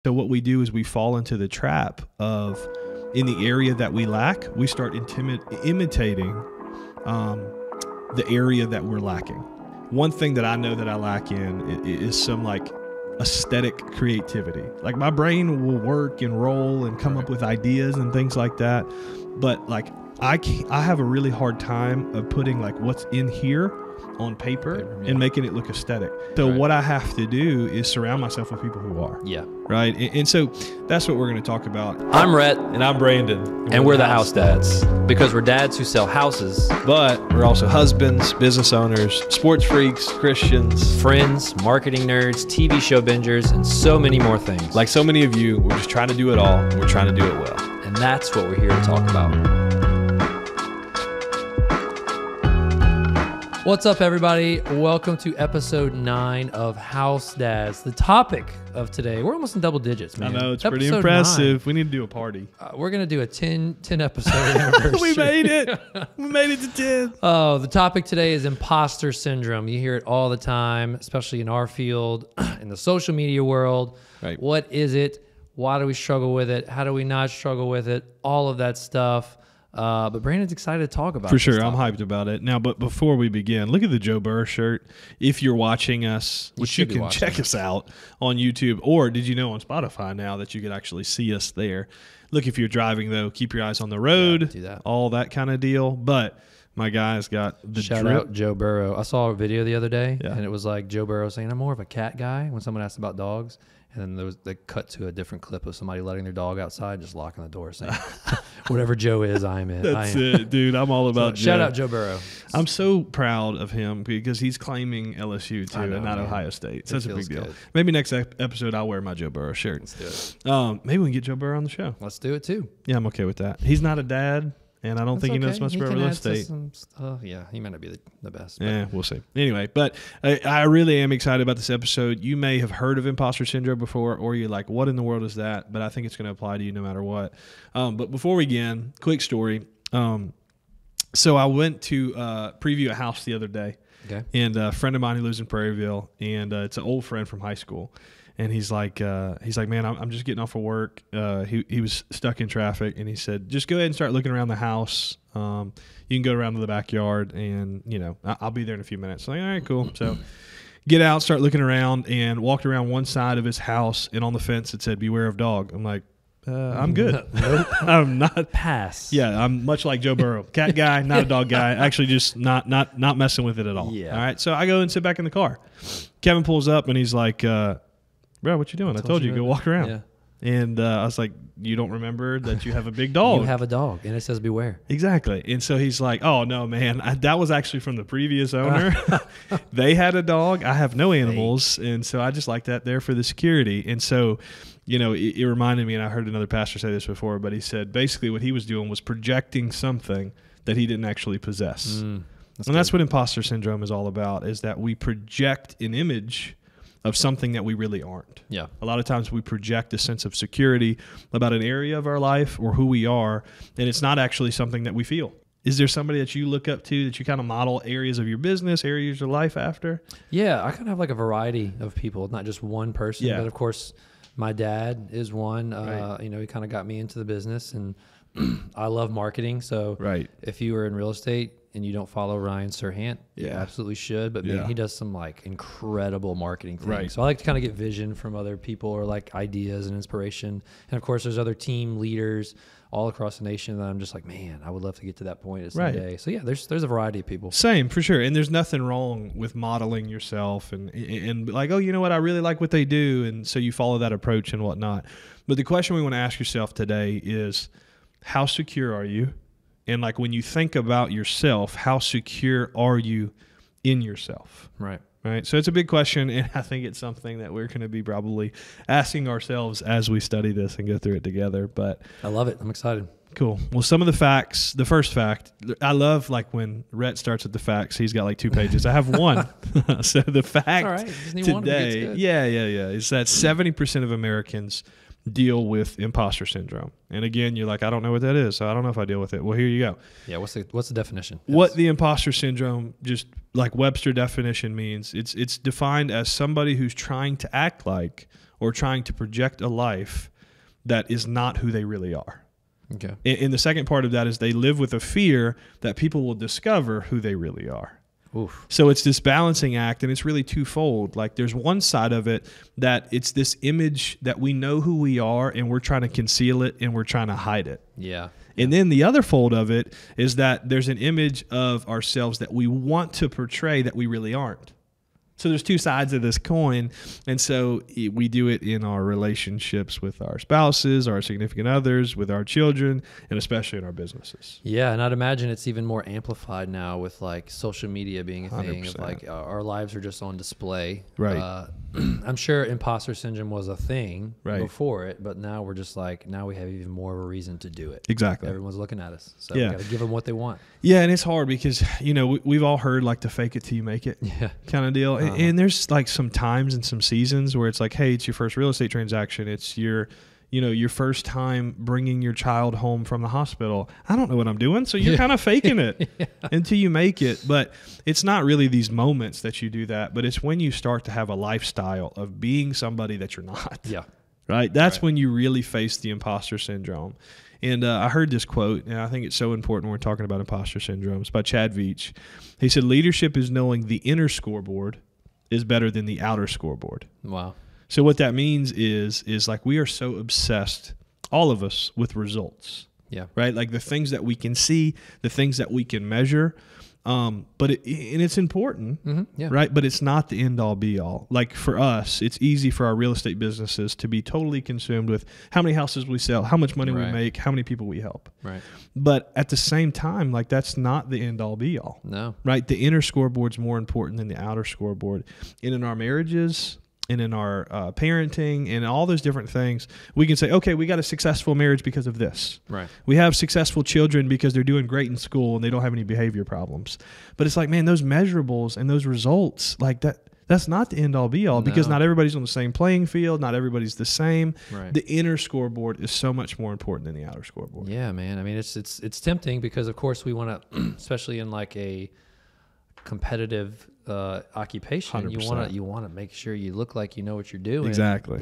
So what we do is we fall into the trap of, in the area that we lack, we start imitating the area that we're lacking. One thing that I know that I lack in is some like aesthetic creativity. Like my brain will work and roll and come up with ideas and things like that. But like I have a really hard time of putting like what's in here on paper and making it look aesthetic. So what I have to do is surround myself with people who are. Yeah. Right. And so that's what we're going to talk about. I'm Rhett. And I'm Brandon. And we're the house dads. Because we're dads who sell houses. But we're also husbands, business owners, sports freaks, Christians, friends, marketing nerds, TV show bingers, and so many more things. Like so many of you, we're just trying to do it all. And we're trying to do it well. And that's what we're here to talk about. What's up, everybody? Welcome to episode 9 of House Dads. The topic of today, we're almost in double digits, man. I know, it's pretty impressive. 9. We need to do a party. We're going to do a 10 episode anniversary. We made it. We made it to 10. Oh, the topic today is imposter syndrome. You hear it all the time, especially in our field, in the social media world. Right. What is it? Why do we struggle with it? How do we not struggle with it? All of that stuff. But Brandon's excited to talk about it. For sure. I'm hyped about it. Now, but before we begin, look at the Joe Burrow shirt. If you're watching us, which you can check us out on YouTube, or did you know on Spotify now that you can actually see us there? Look, if you're driving, though, keep your eyes on the road, do that. All that kind of deal. But my guy's got the Shout out Joe Burrow. I saw a video the other day, and it was like Joe Burrow saying, I'm more of a cat guy when someone asked about dogs. And then they cut to a different clip of somebody letting their dog outside, just locking the door, saying, whatever Joe is, I am it. That's it, dude. I'm all about Joe. Shout out Joe Burrow. I'm so proud of him because he's claiming LSU, too, and not Ohio State. Such a big deal. Good. Maybe next episode I'll wear my Joe Burrow shirt. Let's do it. Maybe we can get Joe Burrow on the show. Let's do it, too. Yeah, I'm okay with that. He's not a dad. And I don't think he knows much about real estate. Yeah, he might not be the best. Yeah, we'll see. Anyway, but I really am excited about this episode. You may have heard of imposter syndrome before, or you're like, what in the world is that? But I think it's going to apply to you no matter what. But before we begin, quick story. So I went to preview a house the other day. Okay. And a friend of mine who lives in Prairieville, and it's an old friend from high school. And he's like, man, I'm just getting off of work. He was stuck in traffic, and he said, just go ahead and start looking around the house. You can go around to the backyard, and I'll be there in a few minutes. I'm like, all right, cool. So get out, start looking around, and walked around one side of his house, and on the fence it said, "Beware of dog." I'm like, I'm good. Nope. I'm not. Pass. Yeah, I'm much like Joe Burrow, cat guy, not a dog guy. Actually, just not messing with it at all. Yeah. All right. So I go and sit back in the car. Kevin pulls up, and he's like, bro, what you doing? I told you go walk around. Yeah. And I was like, you don't remember that you have a big dog? You have a dog, and it says beware. Exactly. And so he's like, oh, no, man. That was actually from the previous owner. They had a dog. I have no animals. And so I just like that there for the security. And so, it reminded me, and I heard another pastor say this before, but he said basically what he was doing was projecting something that he didn't actually possess. That's what imposter syndrome is all about, is that we project an image of something that we really aren't. Yeah. A lot of times we project a sense of security about an area of our life or who we are, and it's not actually something that we feel. Is there somebody that you look up to that you kind of model areas of your business, areas of your life after? Yeah, I kind of have like a variety of people, not just one person. Yeah. But of course, my dad is one. Right. He kind of got me into the business, and I love marketing. So if you were in real estate and you don't follow Ryan Serhant, you absolutely should. But man, he does some like incredible marketing things. Right. So I like to kind of get vision from other people or like ideas and inspiration. And of course, there's other team leaders all across the nation that I'm just like, man, I would love to get to that point at some day. So yeah, there's a variety of people. Same, for sure. And there's nothing wrong with modeling yourself and like, oh, you know what, I really like what they do. And so you follow that approach and whatnot. But the question we want to ask yourself today is, how secure are you? And like when you think about yourself, how secure are you in yourself? Right. So it's a big question, and I think it's something that we're going to be probably asking ourselves as we study this and go through it together. But I love it. I'm excited. Cool. Well, some of the facts, the first fact, I love like when Rhett starts with the facts, he's got like 2 pages. I have one. So the fact today, is that 70% of Americans deal with imposter syndrome. And again, you're like, I don't know what that is, so I don't know if I deal with it. Well, here you go. Yeah, what's the definition? What the imposter syndrome, just like Webster definition means, it's defined as somebody who's trying to act like or trying to project a life that is not who they really are. Okay. And the second part of that is they live with a fear that people will discover who they really are. Oof. So it's this balancing act, and it's really twofold. Like there's one side of it that it's this image that we know who we are, and we're trying to conceal it, and we're trying to hide it. Yeah. And then the other fold of it is that there's an image of ourselves that we want to portray that we really aren't. So there's two sides of this coin. And so we do it in our relationships with our spouses, our significant others, with our children, and especially in our businesses. Yeah. And I'd imagine it's even more amplified now with like social media being a thing 100%. of like our lives are just on display. Right. I'm sure imposter syndrome was a thing Right. before it, but now we're just like, now we have even more of a reason to do it. Exactly. Everyone's looking at us. So Yeah. we got to give them what they want. Yeah, and it's hard because, we've all heard like the fake it till you make it Yeah. kind of deal. And there's like some times and some seasons where it's like, hey, it's your first real estate transaction. It's your first time bringing your child home from the hospital. I don't know what I'm doing. So you're kind of faking it until you make it. But it's not really these moments that you do that, but it's when you start to have a lifestyle of being somebody that you're not. Yeah. Right? That's when you really face the imposter syndrome. And I heard this quote, and I think it's so important when we're talking about imposter syndrome. It's by Chad Veach. He said, leadership is knowing the inner scoreboard is better than the outer scoreboard. Wow. So what that means is like we are so obsessed, all of us, with results. Yeah. Right? Like the things that we can see, the things that we can measure. But it's important, Yeah. right? But it's not the end all be all. Like for us, it's easy for our real estate businesses to be totally consumed with how many houses we sell, how much money we Right. make, how many people we help. Right. But at the same time, like that's not the end all be all, No. right? The inner scoreboard's more important than the outer scoreboard. And in our marriages and in our parenting and all those different things, we can say, okay, we got a successful marriage because of this. Right. We have successful children because they're doing great in school and they don't have any behavior problems. But it's like, man, those measurables and those results, like that's not the end all be all because No. not everybody's on the same playing field. Not everybody's the same. Right. The inner scoreboard is so much more important than the outer scoreboard. Yeah, man. I mean, it's tempting because of course we want to, especially in like a competitive occupation, 100%. you want to make sure you look like you know what you're doing. Exactly.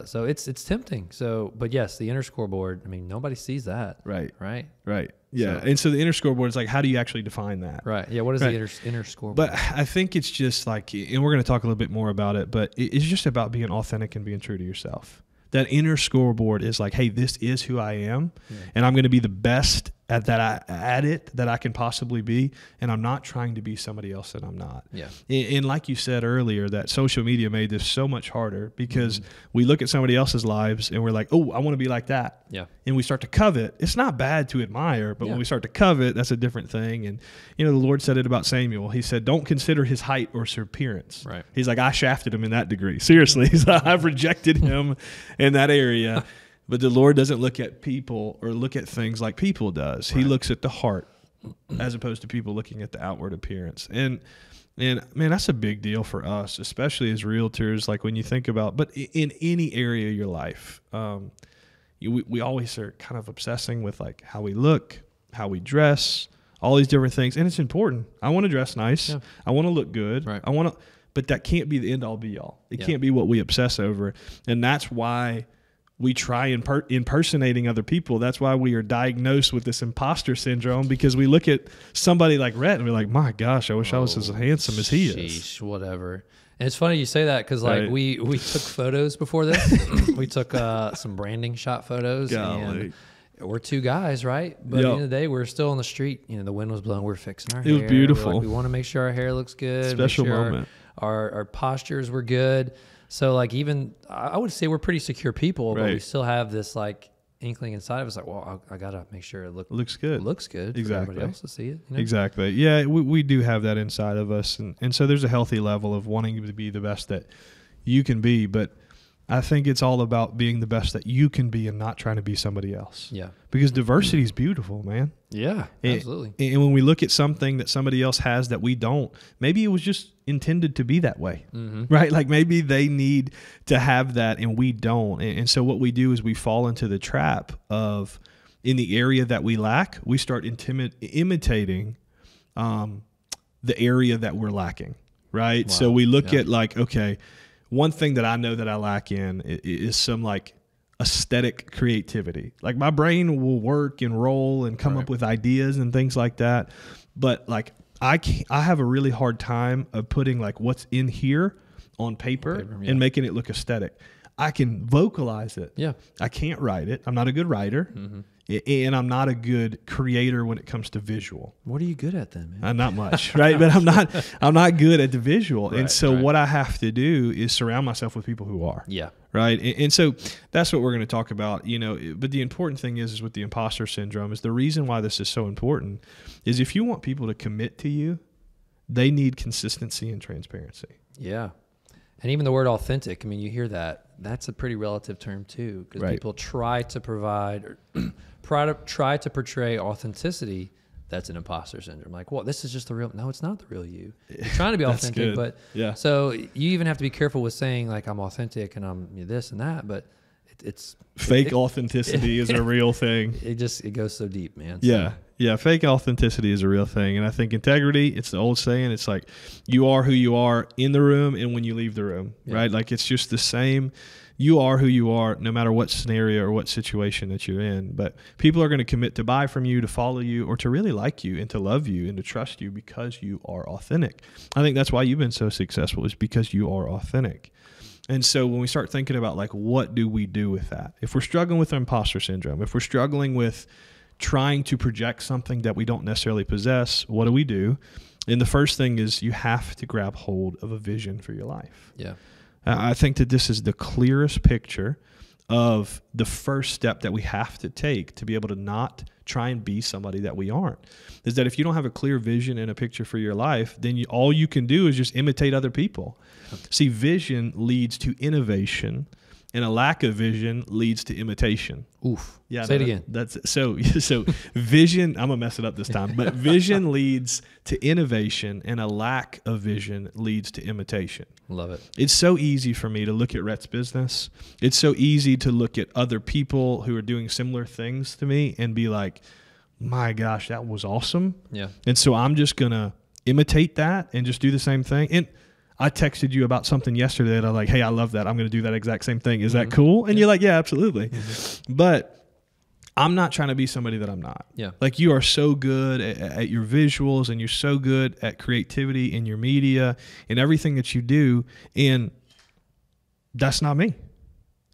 So it's tempting. So, but yes, the inner scoreboard. I mean, nobody sees that. Right. Right. Right. Yeah. So- And so the inner scoreboard is like, how do you actually define that? Right. Yeah. What is Right. the inner scoreboard? But I think it's just like, and we're going to talk a little bit more about it, but it's just about being authentic and being true to yourself. That inner scoreboard is like, hey, this is who I am, and I'm going to be the best at it that I can possibly be, and I'm not trying to be somebody else that I'm not. Yeah. And like you said earlier, that social media made this so much harder because we look at somebody else's lives and we're like, oh, I want to be like that. Yeah. And we start to covet. It's not bad to admire, but Yeah. when we start to covet, that's a different thing. And, the Lord said it about Samuel. He said, don't consider his height or his appearance. Right. He's like, I shafted him in that degree. Seriously. He's like, I've rejected him in that area. But the Lord doesn't look at people or look at things like people does. He looks at the heart as opposed to people looking at the outward appearance. And man, that's a big deal for us, especially as realtors. Like when you think about, but in any area of your life, we always are kind of obsessing with like how we look, how we dress, all these different things. And it's important. I want to dress nice. Yeah. I want to look good. Right. But that can't be the end all be all. It Yeah. can't be what we obsess over. And that's why we try impersonating other people. That's why we are diagnosed with this imposter syndrome, because we look at somebody like Rhett and we're like, my gosh, I wish I was as handsome as he is. Sheesh, whatever. And it's funny you say that because like Right. we took photos before this. We took some branding shot photos. Golly. And we're two guys, right? But at the end of the day, we're still on the street. The wind was blowing. We're fixing our hair. It was beautiful. We're like, we want to make sure our hair looks good. Special make sure moment. Our postures were good. So like even I would say we're pretty secure people, but we Right. still have this like inkling inside of us like, well, I gotta make sure it Looks good. looks good for Exactly. everybody else to see it. Exactly. Yeah, we do have that inside of us. And so there's a healthy level of wanting to be the best that you can be. But I think it's all about being the best that you can be and not trying to be somebody else. Yeah. Because diversity is beautiful, man. Yeah, absolutely. And when we look at something that somebody else has that we don't, maybe it was just intended to be that way, right? Like maybe they need to have that and we don't. And so what we do is we fall into the trap of, in the area that we lack, we start imitating the area that we're lacking, right? Wow. So we look Yeah. at like, okay, one thing that I know that I lack in is some like aesthetic creativity. Like my brain will work and roll and come up with ideas and things like that. But like I have a really hard time of putting like what's in here on paper and making it look aesthetic. I can vocalize it. Yeah. I can't write it. I'm not a good writer. And I'm not a good creator when it comes to visual. What are you good at then, man? Not much, right? But I'm not good at the visual. And so what I have to do is surround myself with people who are. Yeah. Right. And so that's what we're going to talk about, you know, but the important thing is with the imposter syndrome is the reason why this is so important is if you want people to commit to you, they need consistency and transparency. Yeah. And even the word authentic, I mean, you hear that. That's a pretty relative term too, because people try to provide or try to portray authenticity. That's an imposter syndrome. Like, well, this is just the real. No, it's not the real you. You're trying to be authentic, but so you even have to be careful with saying like I'm authentic and I'm this and that, but it's fake authenticity is a real thing. It goes so deep, man. So. Yeah. Fake authenticity is a real thing. And I think integrity, it's the old saying, it's like you are who you are in the room and when you leave the room, right? Like it's just the same. You are who you are no matter what scenario or what situation that you're in. But people are going to commit to buy from you, to follow you, or to really like you and to love you and to trust you because you are authentic. I think that's why you've been so successful is because you are authentic. And so when we start thinking about like, what do we do with that? If we're struggling with imposter syndrome, if we're struggling with trying to project something that we don't necessarily possess, what do we do? And the first thing is you have to grab hold of a vision for your life. Yeah. I think that this is the clearest picture of the first step that we have to take to be able to not try and be somebody that we aren't. Is that if you don't have a clear vision and a picture for your life, then all you can do is just imitate other people. See, vision leads to innovation, and a lack of vision leads to imitation. Oof. Yeah. Say it again. That's so vision, I'm gonna mess it up this time, but vision leads to innovation and a lack of vision leads to imitation. Love it. It's so easy for me to look at Rhett's business. It's so easy to look at other people who are doing similar things to me and be like, my gosh, that was awesome. Yeah. And so I'm just gonna imitate that and just do the same thing. And I texted you about something yesterday that I'm like, hey, I love that. I'm going to do that exact same thing. Is that cool? And you're like, yeah, absolutely. But I'm not trying to be somebody that I'm not. Yeah. Like you are so good at your visuals and you're so good at creativity in your media and everything that you do. And that's not me.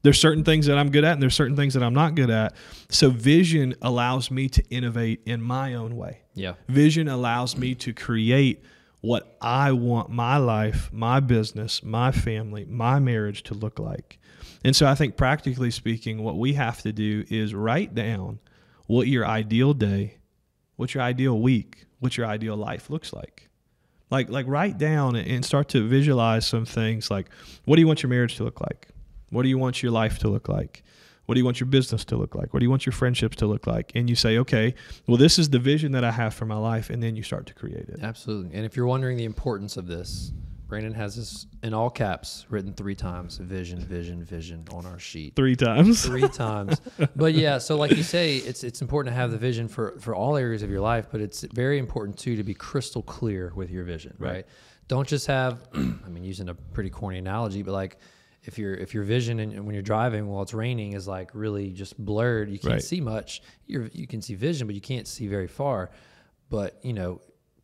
There's certain things that I'm good at and there's certain things that I'm not good at. So vision allows me to innovate in my own way. Yeah. Vision allows me to create what I want my life, my business, my family, my marriage to look like. And so I think practically speaking, what we have to do is write down what your ideal day, what your ideal week, what your ideal life looks like. Like write down and start to visualize some things like, what do you want your marriage to look like? What do you want your life to look like? What do you want your business to look like? What do you want your friendships to look like? And you say, okay, well, this is the vision that I have for my life. And then you start to create it. Absolutely. And if you're wondering the importance of this, Brandon has this in all caps written 3 times, vision, vision, vision on our sheet. 3 times? 3 times. But yeah, so like you say, it's important to have the vision for all areas of your life, but it's very important too to be crystal clear with your vision, right? Don't just have, I mean, using a pretty corny analogy, but like, if your vision and when you're driving while it's raining is like really just blurred, you can't see much. You can see vision, but you can't see very far. But you know,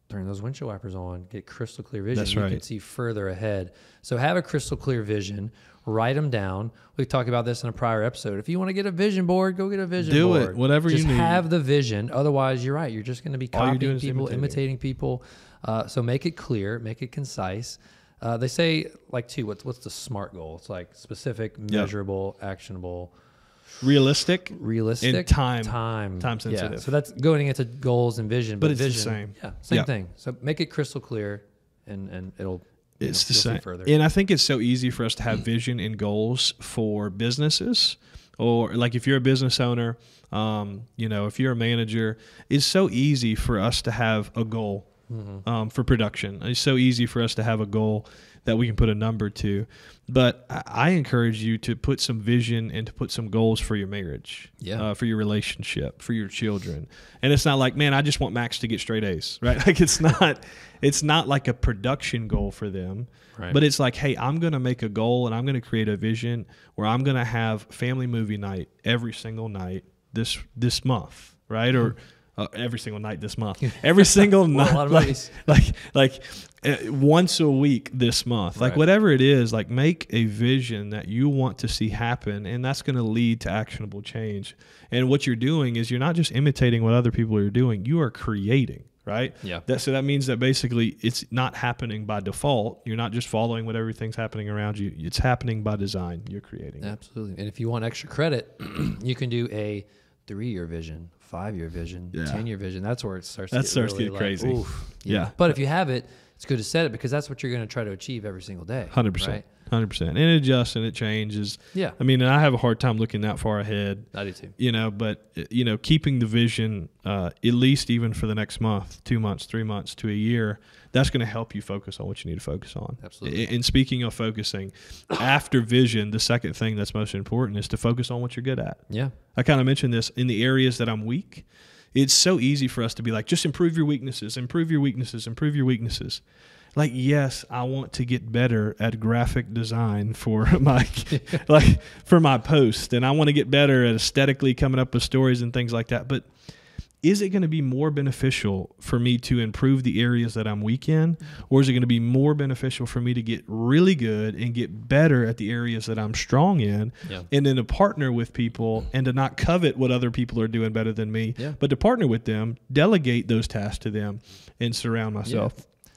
turn those windshield wipers on, get crystal clear vision. You can see further ahead. So have a crystal clear vision. Write them down. We've talked about this in a prior episode. If you want to get a vision board, go get a vision board. Do it, whatever you need. Just have the vision. Otherwise, you're right. You're just going to be copying people, imitating people. So make it clear, make it concise. They say like too, what's the SMART goal? It's like specific, measurable, actionable, realistic, and time sensitive. Yeah. So that's going into goals and vision, but it's vision, the same. Yeah, same thing. So make it crystal clear, and it'll. It's the same. And I think it's so easy for us to have vision and goals for businesses, or like if you're a business owner, if you're a manager, it's so easy for us to have a goal. for production. It's so easy for us to have a goal that we can put a number to. But I encourage you to put some vision and to put some goals for your marriage, for your relationship, for your children. And it's not like, man, I just want Max to get straight A's, right? Like it's not like a production goal for them, right. But it's like, hey, I'm going to make a goal and I'm going to create a vision where I'm going to have family movie night every single night this month, right? Or every single night this month. Every single night, like once a week this month. Like whatever it is, like make a vision that you want to see happen, and that's going to lead to actionable change. And what you're doing is you're not just imitating what other people are doing, you are creating, right? Yeah. So that means that basically it's not happening by default. You're not just following what everything's happening around you. It's happening by design. You're creating. Absolutely. And if you want extra credit, you can do a 3-year vision, 5-year vision, 10-year vision. That's where it starts to get crazy. Oof, yeah. But if you have it, it's good to set it because that's what you're going to try to achieve every single day. 100%. Right? 100%. And it adjusts and it changes. Yeah. I mean, and I have a hard time looking that far ahead. I do too. But, keeping the vision, at least even for the next month, 2 months, 3 months to a year, that's going to help you focus on what you need to focus on. Absolutely. And speaking of focusing, after vision, the second thing that's most important is to focus on what you're good at. Yeah. I kind of mentioned this in the areas that I'm weak. It's so easy for us to be like, just improve your weaknesses, improve your weaknesses, improve your weaknesses. Like, yes, I want to get better at graphic design for my for my post, and I want to get better at aesthetically coming up with stories and things like that. But is it going to be more beneficial for me to improve the areas that I'm weak in, or is it going to be more beneficial for me to get really good and get better at the areas that I'm strong in, and then to partner with people and to not covet what other people are doing better than me, but to partner with them, delegate those tasks to them, and surround myself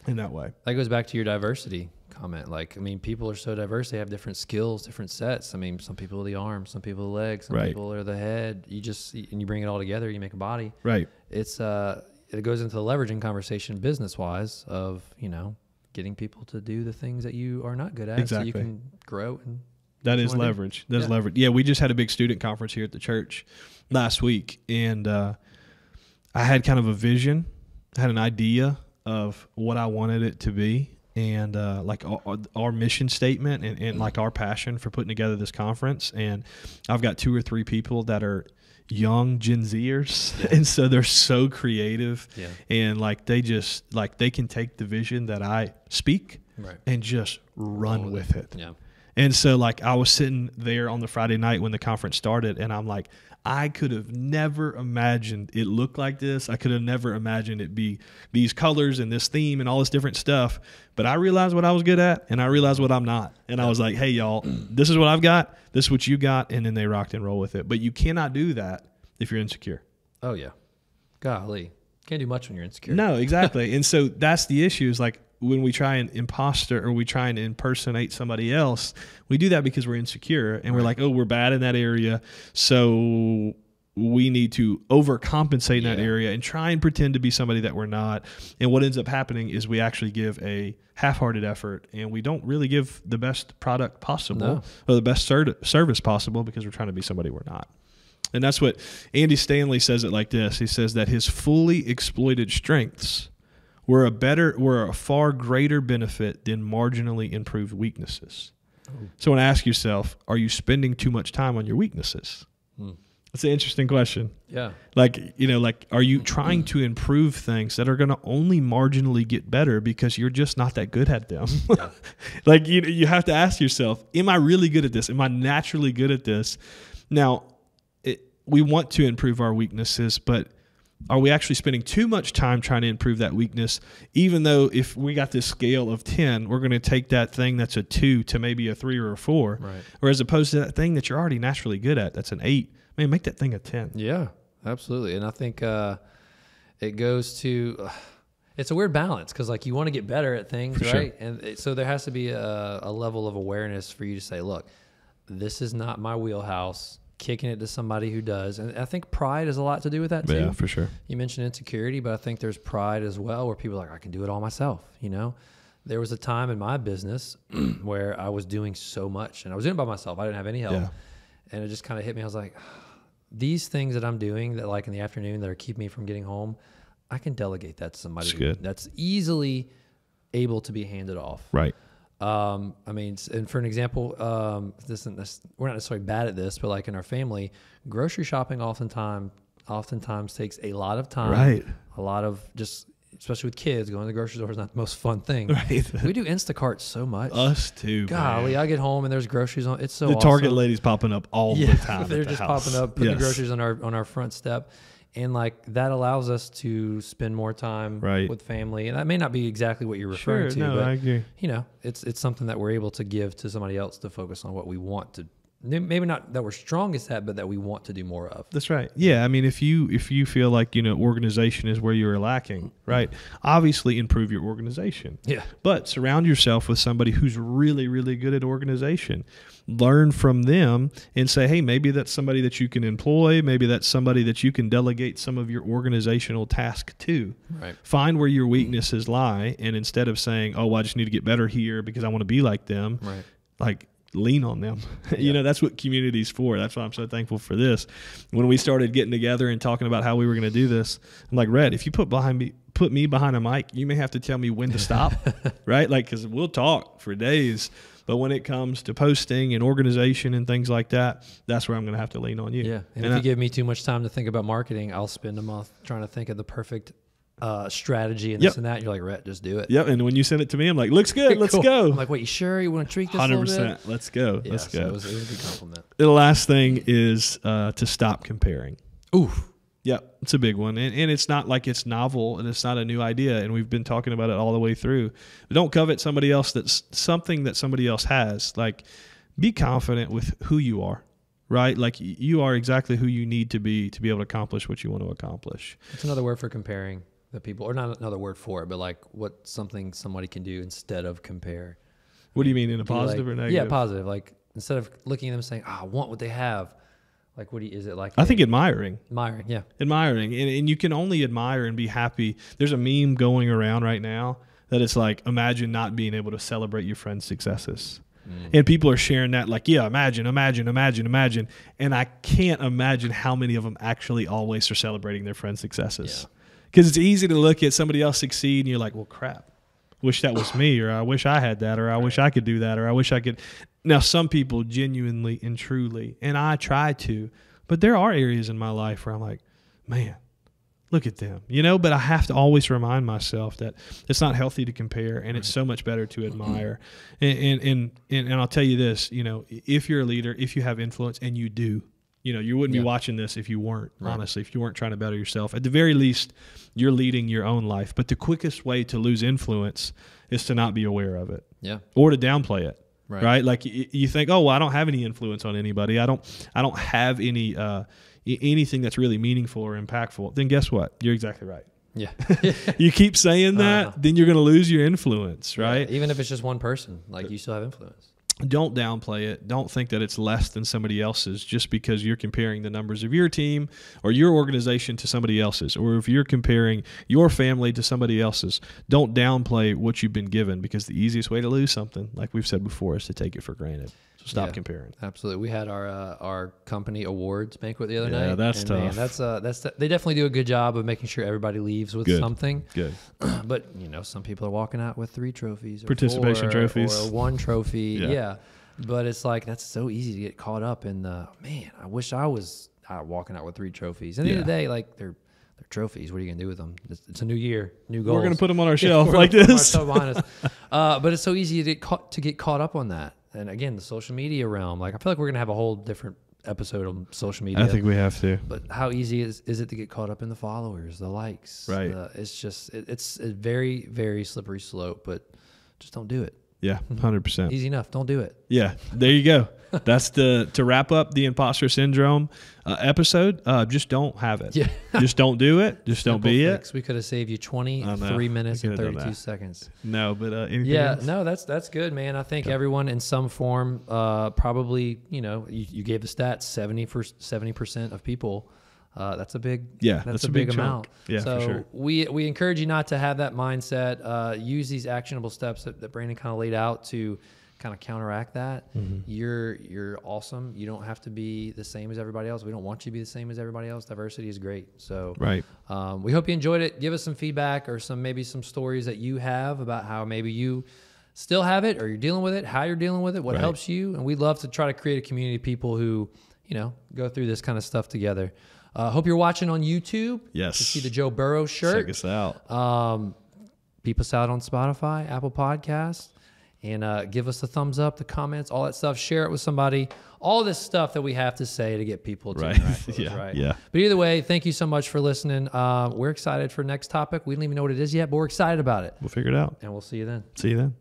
in that way. That goes back to your diversity comment. Like, I mean, people are so diverse. They have different skills, different sets. I mean, some people are the arms, some people are the legs, some people are the head. And you bring it all together, you make a body. Right. It's, it goes into the leveraging conversation business-wise of, getting people to do the things that you are not good at so you can grow. And that is leverage. That is leverage. Yeah, we just had a big student conference here at the church last week, and I had kind of a vision, I had an idea of what I wanted it to be, and like our mission statement and like our passion for putting together this conference. And I've got 2 or 3 people that are young Gen Zers, and so they're so creative, and like they can take the vision that I speak and just run with it. Yeah. And so like I was sitting there on the Friday night when the conference started, and I'm like, I could have never imagined it looked like this. I could have never imagined it be these colors and this theme and all this different stuff. But I realized what I was good at, and I realized what I'm not. And I was like, hey, y'all, this is what I've got. This is what you got. And then they rocked and roll with it. But you cannot do that if you're insecure. Oh, yeah. Golly. Can't do much when you're insecure. No, exactly. And so that's the issue is like, when we try and imposter or we try and impersonate somebody else, we do that because we're insecure and we're like, oh, we're bad in that area, so we need to overcompensate in that area and try and pretend to be somebody that we're not. And what ends up happening is we actually give a half-hearted effort, and we don't really give the best product possible or the best service possible because we're trying to be somebody we're not. And that's what Andy Stanley says it like this. He says that his fully exploited strengths were a far greater benefit than marginally improved weaknesses. Ooh. So I want to ask yourself, are you spending too much time on your weaknesses? That's an interesting question. Yeah. Like, are you trying to improve things that are going to only marginally get better because you're just not that good at them? Like, you have to ask yourself, am I really good at this? Am I naturally good at this? Now, we want to improve our weaknesses, but are we actually spending too much time trying to improve that weakness, even though if we got this scale of 10, we're going to take that thing that's a 2 to maybe a 3 or a 4, right? Or as opposed to that thing that you're already naturally good at, that's an 8. Man, make that thing a 10. Yeah, absolutely. And I think it goes to it's a weird balance because like you want to get better at things, for right? Sure. And so there has to be a level of awareness for you to say, look, this is not my wheelhouse. Kicking it to somebody who does. And I think pride has a lot to do with that too. Yeah, for sure. You mentioned insecurity, but I think there's pride as well where people are like, I can do it all myself. There was a time in my business where I was doing so much and I was doing it by myself. I didn't have any help. Yeah. And it just kind of hit me. I was like, these things that I'm doing that like in the afternoon that are keeping me from getting home, I can delegate that to somebody That's good. that's easily able to be handed off. Right. I mean, and for an example, we're not necessarily bad at this, but like in our family, grocery shopping oftentimes takes a lot of time. Right. A lot of just, especially with kids, going to the grocery store is not the most fun thing. Right. We do Instacart so much. Us too. Golly, man. I get home and there's groceries on. It's so the awesome. Target lady's popping up all the time. They're at the just house. popping up, putting Yes. the groceries on our front step. And like that allows us to spend more time Right. with family. And that may not be exactly what you're referring to, no, but I agree. you know, it's something that we're able to give to somebody else to focus on what we want to. Maybe not that we're strongest at, but that we want to do more of. That's right. Yeah, I mean, if you feel like, you know, organization is where you're lacking, right? Obviously, improve your organization. Yeah. But surround yourself with somebody who's really, really good at organization. Learn from them and say, hey, maybe that's somebody that you can employ. Maybe that's somebody that you can delegate some of your organizational task to. Right. Find where your weaknesses lie, and instead of saying, oh, well, I just need to get better here because I want to be like them, Right. like, lean on them. You know, that's what community's for. That's why I'm so thankful for this. When we started getting together and talking about how we were going to do this, I'm like, Red, if you put me behind a mic, you may have to tell me when to stop, right? Like, because we'll talk for days, but when it comes to posting and organization and things like that, that's where I'm going to have to lean on you. Yeah. And if you give me too much time to think about marketing, I'll spend a month trying to think of the perfect strategy and this and that. You're like, Rhett, just do it. Yep. And when you send it to me, I'm like, looks good. Let's go. I'm like, wait, you sure you want to tweak this 100%? A little bit? Let's go. Yeah, Let's go. It was a good compliment. The last thing is to stop comparing. Oof. Yeah, it's a big one. And it's not like it's novel and it's not a new idea. And we've been talking about it all the way through. But don't covet somebody else that's something that somebody else has. Like, be confident with who you are, right? Like, you are exactly who you need to be able to accomplish what you want to accomplish. It's another word for comparing the people, or not another word for it, but like what somebody can do instead of compare. What do you mean, in a positive or negative? Yeah, positive. Like, instead of looking at them and saying, I want what they have. Like, is it like? I think admiring. Admiring, yeah. Admiring. And you can only admire and be happy. There's a meme going around right now that it's like, imagine not being able to celebrate your friend's successes. And people are sharing that like, yeah, imagine. And I can't imagine how many of them actually always are celebrating their friend's successes. Because it's easy to look at somebody else succeed and you're like, well, crap. Wish that was me, or I wish I had that, or I wish I could do that, or I wish I could. Now, some people genuinely and truly, and I try to, but there are areas in my life where I'm like, man, look at them, you know, but I have to always remind myself that it's not healthy to compare, and it's so much better to admire. And I'll tell you this, you know, if you're a leader, if you have influence, and you do, you know, you wouldn't be watching this if you weren't, honestly, if you weren't trying to better yourself. At the very least, you're leading your own life. But the quickest way to lose influence is to not be aware of it. Yeah. Or to downplay it. Right? Like, you think, oh, well, I don't have any influence on anybody. I don't have any anything that's really meaningful or impactful. Then guess what? You're exactly right. Yeah. You keep saying that, then you're going to lose your influence, right? Yeah, even if it's just one person, like, you still have influence. Don't downplay it. Don't think that it's less than somebody else's just because you're comparing the numbers of your team or your organization to somebody else's, or if you're comparing your family to somebody else's. Don't downplay what you've been given, because the easiest way to lose something, like we've said before, is to take it for granted. So stop comparing. Absolutely. We had our company awards banquet the other night. Yeah, that's tough. Man, they definitely do a good job of making sure everybody leaves with something. Good. But, you know, some people are walking out with 3 trophies, or participation 4, trophies, or 1 trophy. Yeah. But it's like, that's so easy to get caught up in the, man, I wish I was out walking out with 3 trophies. At the end of the day, like, they're trophies. What are you going to do with them? It's a new year, new goals. We're going to put them on our shelf like this. But it's so easy to get caught up on that. And again, the social media realm, like, I feel like we're going to have a whole different episode on social media. I think we have to. But how easy is it to get caught up in the followers, the likes? Right. It's just, it's a very, very slippery slope, but just don't do it. Yeah, 100%. Easy enough. Don't do it. Yeah, there you go. That's to wrap up the imposter syndrome episode. Just don't have it. Yeah. Just don't do it. Just don't be it. We could have saved you 23 minutes and 32 seconds. No, but anything else? No, that's good, man. I think everyone in some form, probably, you know, you gave the stats, 70% of people. That's a big, that's a big amount. Yeah, so for sure. We encourage you not to have that mindset. Use these actionable steps that Brandon kind of laid out to kind of counteract that. You're awesome. You don't have to be the same as everybody else. We don't want you to be the same as everybody else. Diversity is great. So we hope you enjoyed it. Give us some feedback or maybe some stories that you have about how maybe you still have it or you're dealing with it, how you're dealing with it, what helps you. And we'd love to try to create a community of people who, go through this kind of stuff together. Hope you're watching on YouTube. Yes. To see the Joe Burrow shirt. Check us out. Peep us out on Spotify, Apple Podcasts, and give us the thumbs up, the comments, all that stuff. Share it with somebody. All this stuff that we have to say to get people to interact with us, Yeah. But either way, thank you so much for listening. We're excited for next topic. We don't even know what it is yet, but we're excited about it. We'll figure it out. And we'll see you then. See you then.